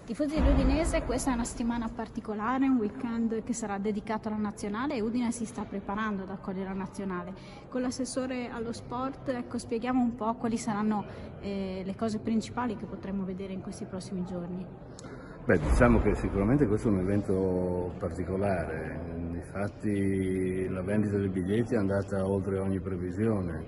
Tifosi dell'Udinese, questa è una settimana particolare, un weekend che sarà dedicato alla nazionale e Udine si sta preparando ad accogliere la nazionale. Con l'assessore allo sport, spieghiamo un po' quali saranno le cose principali che potremo vedere in questi prossimi giorni. Diciamo che sicuramente questo è un evento particolare, infatti la vendita dei biglietti è andata oltre ogni previsione,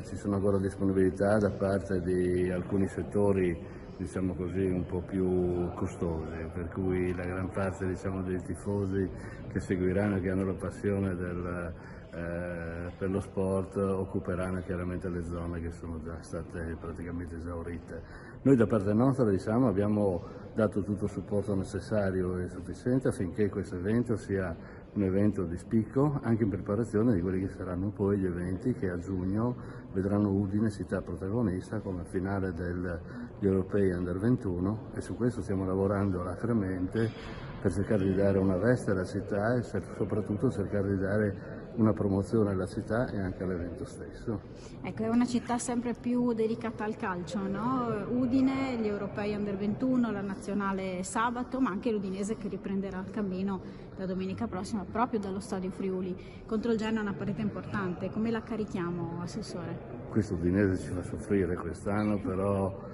ci sono ancora disponibilità da parte di alcuni settori, diciamo così, un po' più costosi, per cui la gran parte, diciamo, dei tifosi che seguiranno e che hanno la passione per lo sport occuperanno chiaramente le zone che sono già state praticamente esaurite. Noi da parte nostra, diciamo, abbiamo dato tutto il supporto necessario e sufficiente affinché questo evento sia un evento di spicco, anche in preparazione di quelli che saranno poi gli eventi che a giugno vedranno Udine città protagonista come finale degli Europei Under 21, e su questo stiamo lavorando alacremente per cercare di dare una veste alla città e soprattutto cercare di dare una promozione alla città e anche all'evento stesso. Ecco, è una città sempre più dedicata al calcio, no? Udine, gli Europei Under 21, la nazionale sabato, ma anche l'Udinese che riprenderà il cammino la domenica prossima proprio dallo Stadio Friuli. Contro il Genoa è una partita importante, come la carichiamo, Assessore? Questo Udinese ci fa soffrire quest'anno, però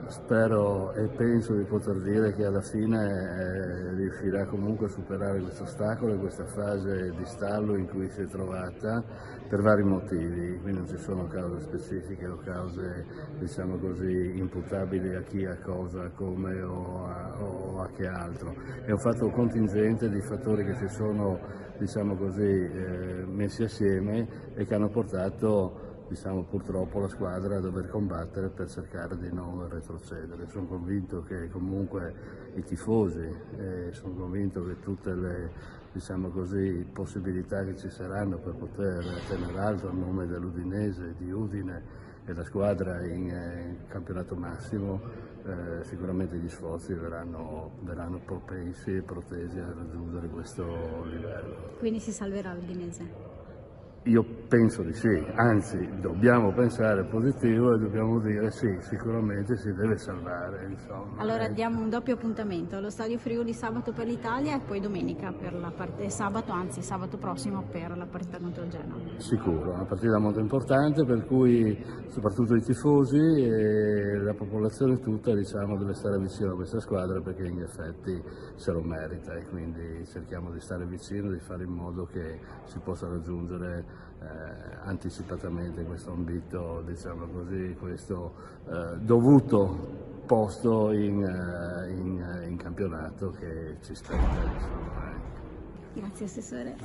spero e penso di poter dire che alla fine riuscirà comunque a superare questo ostacolo e questa fase di stallo in cui si è trovata per vari motivi, quindi non ci sono cause specifiche o cause, diciamo così, imputabili a chi, a cosa, come o a che altro. È un fatto contingente di fattori che si sono, diciamo così, messi assieme e che hanno portato, diciamo, purtroppo la squadra a dover combattere per cercare di non retrocedere. Sono convinto che comunque i tifosi, sono convinto che tutte le, diciamo così, possibilità che ci saranno per poter tenere alto il nome dell'Udinese, di Udine e la squadra in campionato massimo, sicuramente gli sforzi verranno propensi e protesi a raggiungere questo livello. Quindi si salverà l'Udinese? Io penso di sì, anzi dobbiamo pensare positivo e dobbiamo dire sì, sicuramente si deve salvare. Insomma. Allora diamo un doppio appuntamento, allo Stadio Friuli sabato per l'Italia e poi domenica per la partita, sabato prossimo per la partita contro il Genoa. Sicuro, una partita molto importante per cui soprattutto i tifosi e la popolazione tutta, diciamo, deve stare vicino a questa squadra perché in effetti se lo merita e quindi cerchiamo di stare vicino, di fare in modo che si possa raggiungere anticipatamente questo ambito, diciamo così, questo dovuto posto in campionato che ci spetta. Grazie Assessore.